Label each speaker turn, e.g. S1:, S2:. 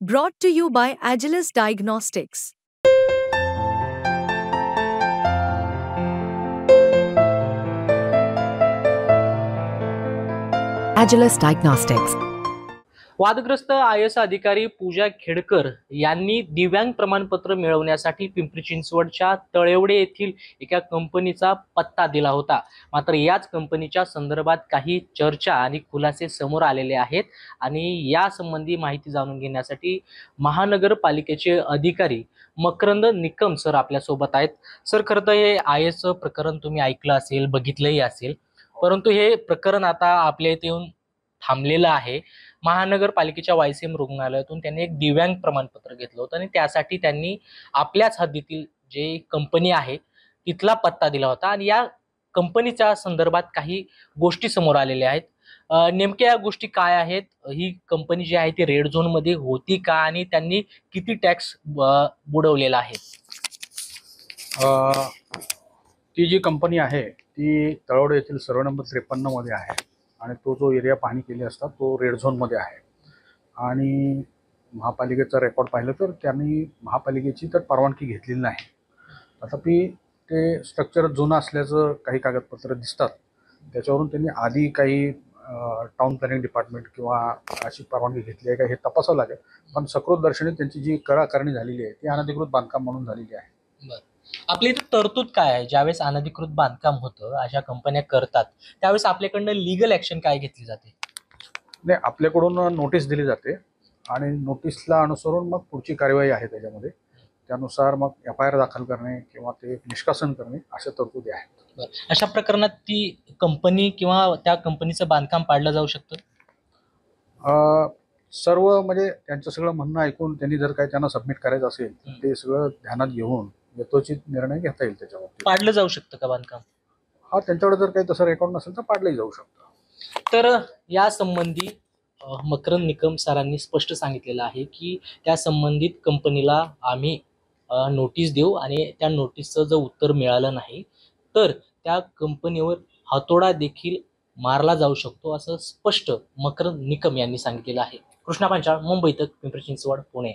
S1: Brought to you by Agilus Diagnostics. Agilus Diagnostics.
S2: वादग्रस्त IS अधिकारी पूजा खेडकर यांनी दिव्यांग प्रमाणपत्र मिळवण्यासाठी पिंपरी चिंचवडच्या तळेवडे येथील एका कंपनीचा पत्ता दिला होता। मात्र याच कंपनीच्या संदर्भात काही चर्चा आणि खुलासे समोर आलेले आहेत आणि या संबंधी माहिती जाणून घेण्यासाठी महानगरपालिकेचे अधिकारी मकरंद निकम सर आपल्या सोबत आहेत। सर, खरं तर हे आयएस प्रकरण तुम्ही ऐकलं असेल, बघितलंही असेल, परंतु हे प्रकरण आता आपल्या इथे येऊन थांबलेलं आहे। महानगरपालिकेच्या वायसीएम रुग्णालयातून त्यांनी एक दिव्यांग प्रमाणपत्र घेतलं होतं आणि त्यासाठी त्यांनी आपल्याच हद्दीतील जे कंपनी आहे तिथला पत्ता दिला होता आणि या कंपनीच्या संदर्भात काही गोष्टी समोर आलेल्या आहेत। नेमक्या या गोष्टी काय आहेत, ही कंपनी जी आहे ती रेड झोन मध्ये होती का आणि त्यांनी किती टॅक्स बुडवलेला आहे?
S3: ती जी कंपनी आहे ती तळवडे येथील सर्व नंबर 53 मध्ये आहे आणि तो जो एरिया पाहणी केली असता तो रेड झोनमध्ये आहे आणि महापालिकेचा रेकॉर्ड पाहिलं तर त्यांनी महापालिकेची तर परवानगी घेतलेली नाही। तथापि ते स्ट्रक्चर जुनं असल्याचं काही कागदपत्र दिसतात, त्याच्यावरून त्यांनी आधी काही टाउन प्लॅनिंग डिपार्टमेंट किंवा अशी परवानगी घेतली आहे का हे तपासावं लागेल। पण सकृत दर्शनी त्यांची जी करारणी झालेली आहे ती अनधिकृत बांधकाम म्हणून झालेली आहे।
S2: आपल्या इथे तरतूद काय आहे? ज्यावेळेस अनधिकृत बांधकाम होतं, अशा कंपन्या करतात, त्यावेळेस आपल्याकडनं लीगल ऍक्शन काय घेतली जाते?
S3: नाही, आपल्याकडून नोटीस दिली जाते आणि नोटीसला अनुसरून मग पुढची कार्यवाही आहे त्याच्यामध्ये। त्यानुसार मग FIR दाखल करणे किंवा ते निष्कासन करणे अशा तरतुदी आहेत।
S2: अशा प्रकरणात ती कंपनी किंवा त्या कंपनीचं बांधकाम पाडलं जाऊ शकतं?
S3: सर्व म्हणजे त्यांचं सगळं म्हणणं ऐकून त्यांनी जर काही त्यांना सबमिट करायचं असेल तर ते सगळं ध्यानात घेऊन यथोचित निर्णय घेता येईल। त्याच्यावर
S2: पाडलं जाऊ शकतं का बांधकाम?
S3: हा, त्यांच्याकडे जर काही तसं रेकॉर्ड नसेल तर पाडलंही जाऊ शकतं।
S2: तर या संबंधी मकरंद निकम सरांनी स्पष्ट सांगितलेलं आहे की त्या संबंधित कंपनीला आम्ही नोटीस देऊ आणि त्या नोटीसचं जर उत्तर मिळालं नाही तर त्या कंपनीवर हातोडा देखील मारला जाऊ शकतो, असं स्पष्ट मकरंद निकम यांनी सांगितलेलं आहे। कृष्णा पांचाळ, मुंबई तक, पिंपरी चिंचवड, पुणे।